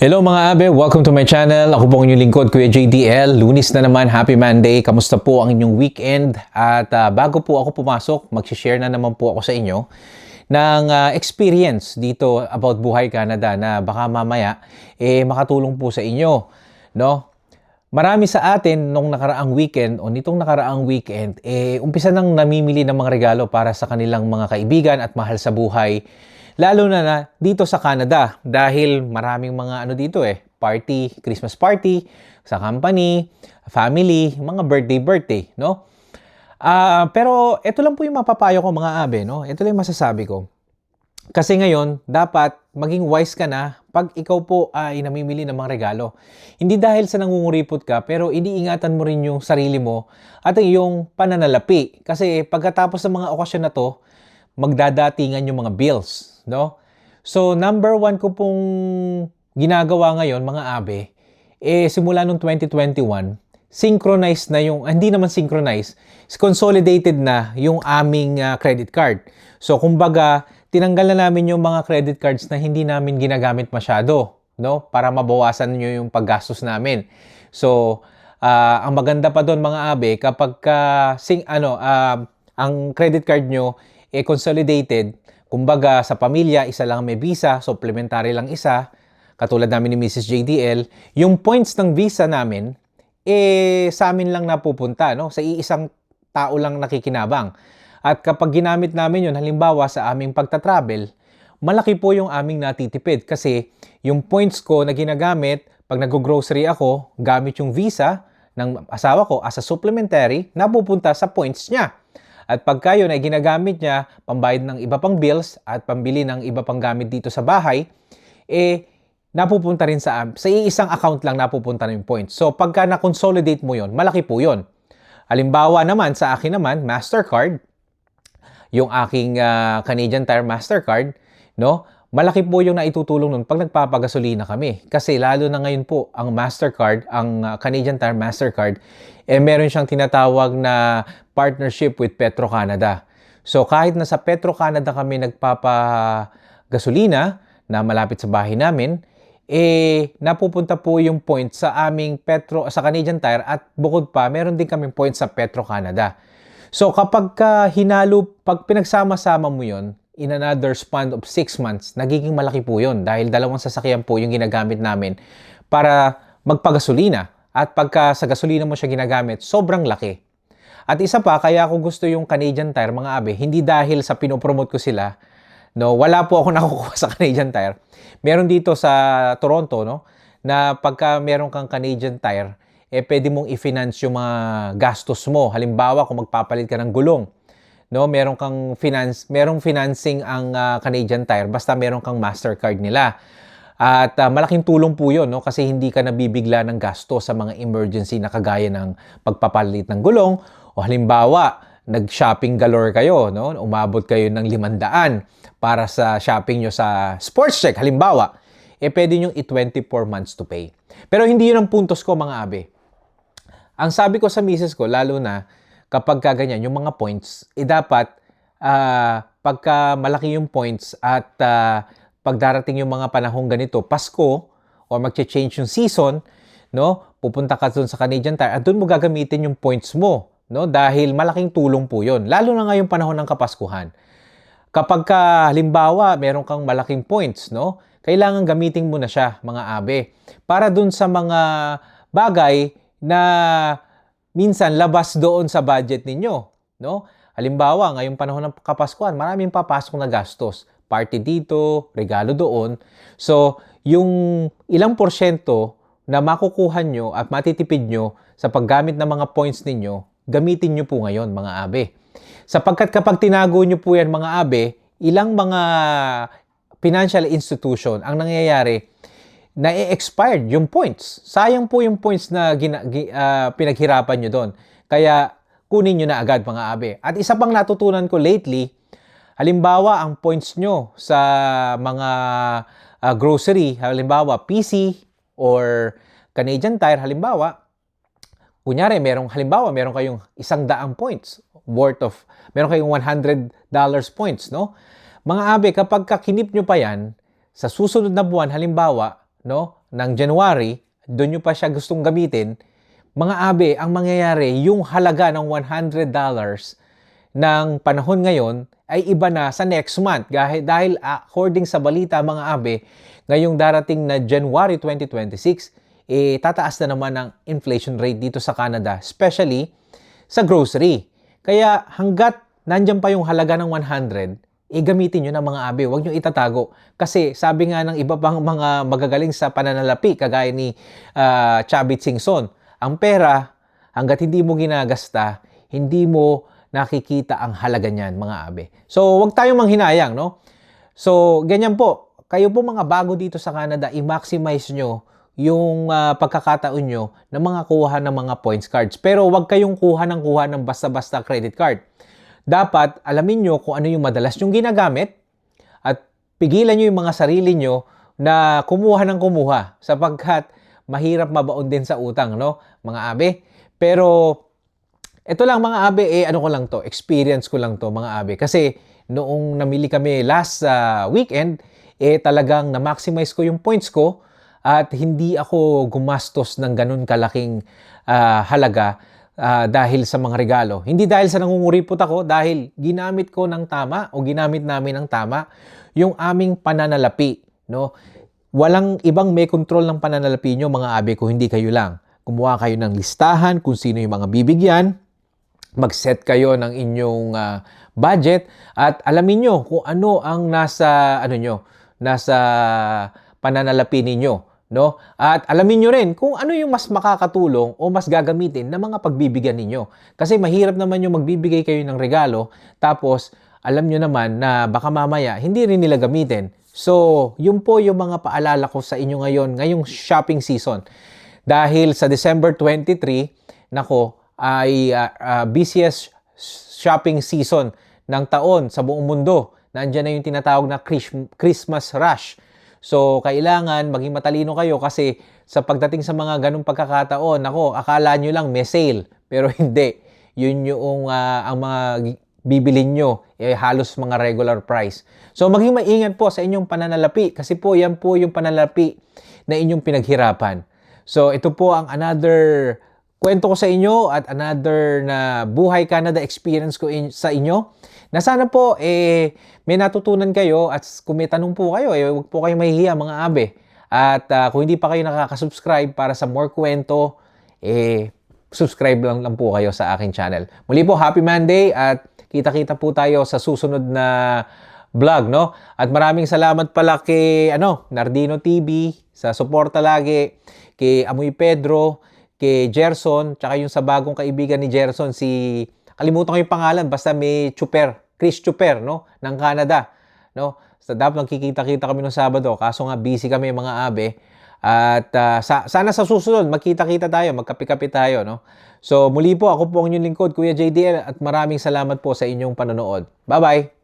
Hello mga abe, welcome to my channel. Ako po ang inyong lingkod, Kuya JDL. Lunis na naman, happy Monday. Kamusta po ang inyong weekend? At bago po ako pumasok, mag-share na naman po ako sa inyo ng experience dito about Buhay Canada na baka mamaya makatulong po sa inyo, no? Marami sa atin nung nakaraang weekend o nitong nakaraang weekend umpisa nang namimili ng mga regalo para sa kanilang mga kaibigan at mahal sa buhay. Lalo na dito sa Canada dahil maraming mga dito party, Christmas party sa company, family, mga birthday, no? Pero ito lang po yung mapapayo ko mga abe, no? Ito lang yung masasabi ko. Kasi ngayon, dapat maging wise ka na pag ikaw po ay namimili ng mga regalo. Hindi dahil sa nangunguripot ka, pero iniingatan mo rin yung sarili mo at ang iyong pananalapi. Kasi pagkatapos ng mga okasyon na to, magdadatingan yung mga bills, no? So, number one ko pong ginagawa ngayon, mga abe, simula nung 2021, synchronized na yung, hindi naman synchronized, consolidated na yung aming credit card. So, kumbaga, tinanggal na namin yung mga credit cards na hindi namin ginagamit masyado, no? Para mabawasan nyo yung paggastos namin. So, ang maganda pa doon, mga abe, kapag ang credit card nyo consolidated, kumbaga sa pamilya, isa lang may visa, supplementary lang isa, katulad namin ni Mrs. JDL, yung points ng visa namin, sa amin lang napupunta, no? Sa iisang tao lang nakikinabang. At kapag ginamit namin yun, halimbawa sa aming pagta-travel, malaki po yung aming natitipid kasi yung points ko na ginagamit, pag nag-grocery ako, gamit yung visa ng asawa ko as a supplementary, napupunta sa points niya. At pagka yun ay ginagamit niya, pambayad ng iba pang bills at pambili ng iba pang gamit dito sa bahay, napupunta rin sa iisang account lang napupunta na yung points. So pagka na-consolidate mo yun, malaki po yun. Halimbawa naman, sa akin naman, Mastercard, yung aking Canadian Tire Mastercard, no? Malaki po yung naitutulong nun pag nagpapagasolina kami. Kasi lalo na ngayon po, ang Mastercard, ang Canadian Tire Mastercard, meron siyang tinatawag na partnership with Petro-Canada. So kahit nasa Petro-Canada kami nagpapagasolina na malapit sa bahay namin, napupunta po yung points sa aming sa Canadian Tire at bukod pa, meron din kaming points sa Petro-Canada. So kapag pag pinagsama-sama mo yon in another span of 6 months, nagiging malaki po yun dahil dalawang sasakyan po yung ginagamit namin para magpagasolina. At pagka sa gasolina mo siya ginagamit, sobrang laki. At isa pa, kaya ako gusto yung Canadian Tire, mga abe, hindi dahil sa pinopromote ko sila, no, wala po ako nakukuha sa Canadian Tire. Meron dito sa Toronto, no, na pagka meron kang Canadian Tire, pwede mong i-finance yung mga gastos mo. Halimbawa, kung magpapalit ka ng gulong, no, merong financing ang Canadian Tire basta meron kang Mastercard nila. At malaking tulong po 'yon, no, kasi hindi ka nabibigla ng gasto sa mga emergency na kagaya ng pagpapalit ng gulong o halimbawa, nag-shopping galore kayo, no, umabot kayo ng 500 para sa shopping nyo sa Sports Check halimbawa, pwede nyo i-24 months to pay. Pero hindi 'yun ang puntos ko, mga abe. Ang sabi ko sa misis ko, lalo na kapag kaganyan, yung mga points, dapat pagka malaki yung points at pagdarating yung mga panahong ganito, Pasko, or magche-change yung season, no, pupunta ka dun sa Canadian Tire at dun mo gagamitin yung points mo, no, dahil malaking tulong po yun. Lalo na ngayong panahon ng Kapaskuhan. Kapag halimbawa, meron kang malaking points, no, kailangan gamitin mo na siya, mga abe, para dun sa mga bagay na minsan labas doon sa budget ninyo, no? Halimbawa, ngayong panahon ng Kapaskuhan, maraming papasok na gastos. Party dito, regalo doon. So, yung ilang porsyento na makukuha nyo at matitipid nyo sa paggamit ng mga points ninyo, gamitin nyo po ngayon, mga abe. Sapagkat kapag tinago nyo po yan, mga abe, ilang mga financial institution ang nangyayari, na-expired yung points. Sayang po yung points na pinaghirapan nyo doon. Kaya kunin nyo na agad, mga abe. At isa pang natutunan ko lately, halimbawa ang points nyo sa mga grocery, halimbawa PC or Canadian Tire, halimbawa, kunyari, meron kayong 100 points meron kayong $100 points, no? Mga abe, kapag kinip nyo pa yan, sa susunod na buwan, halimbawa, no, ng January, doon nyo pa siya gustong gamitin, mga abe, ang mangyayari, yung halaga ng $100 ng panahon ngayon ay iba na sa next month. Dahil according sa balita mga abe, ngayong darating na January 2026, tataas na naman ang inflation rate dito sa Canada, especially sa grocery. Kaya hanggat nandyan pa yung halaga ng 100, gamitin nyo na mga abe, huwag nyo itatago. Kasi sabi nga ng iba pang mga magagaling sa pananalapi, kagaya ni Chavit Singson, ang pera, hanggat hindi mo ginagasta, hindi mo nakikita ang halaga niyan, mga abe. So, huwag tayong manghinayang, no? So, ganyan po. Kayo po mga bago dito sa Canada, i-maximize nyo yung pagkakataon nyo na mga kuha ng mga points cards. Pero huwag kayong kuha ng basta-basta credit card. Dapat alamin nyo kung ano yung madalas nyong ginagamit at pigilan nyo yung mga sarili nyo na kumuha ng kumuha sapagkat mahirap mabaon din sa utang, no, mga abe. Pero ito lang mga abe, ano ko lang to, experience ko lang to mga abe. Kasi noong namili kami last weekend, talagang na-maximize ko yung points ko at hindi ako gumastos ng ganun kalaking halaga dahil sa mga regalo. Hindi dahil sa nangunguripot ako, dahil ginamit ko ng tama o ginamit namin ng tama yung aming pananalapi, no? Walang ibang may control ng pananalapi nyo, mga abe, kung hindi kayo lang. Kumuha kayo ng listahan kung sino yung mga bibigyan, mag-set kayo ng inyong budget at alamin nyo kung ano ang nasa pananalapi ninyo, no? At alamin nyo rin kung ano yung mas makakatulong o mas gagamitin na mga pagbibigyan ninyo. Kasi mahirap naman yung magbibigay kayo ng regalo tapos alam nyo naman na baka mamaya hindi rin nila gamitin. So, yun po yung mga paalala ko sa inyo ngayong shopping season. Dahil sa December 23, ay busiest shopping season ng taon sa buong mundo. Nandiyan na yung tinatawag na Christmas rush. So, kailangan maging matalino kayo kasi sa pagdating sa mga ganung pagkakataon, akala nyo lang may sale. Pero hindi. Yun yung ang mga bibilin nyo, halos mga regular price. So, maging maingat po sa inyong pananalapi kasi po yan po yung pananalapi na inyong pinaghirapan. So, ito po ang another kwento ko sa inyo at another na Buhay Canada experience ko sa inyo. Na sana po, may natutunan kayo at kung may tanong po kayo, huwag po kayong mahihiya mga abe. At kung hindi pa kayo nakaka-subscribe para sa more kwento, subscribe lang po kayo sa aking channel. Muli po, Happy Monday at kita-kita po tayo sa susunod na vlog, no? At maraming salamat pala kay Nardino TV sa suporta lagi, kay Amoy Pedro, kay Gerson, tsaka yung sa bagong kaibigan ni Gerson, kalimutan ko yung pangalan, basta may Chris Chuper, no? Ng Canada, no? So, dapat magkikita-kita kami noong Sabado, kaso nga busy kami mga abe. At sana sa susunod, magkita-kita tayo, magkape-kape tayo, no? So, muli po, ako po ang inyong lingkod, Kuya JDL, at maraming salamat po sa inyong panonood. Bye-bye!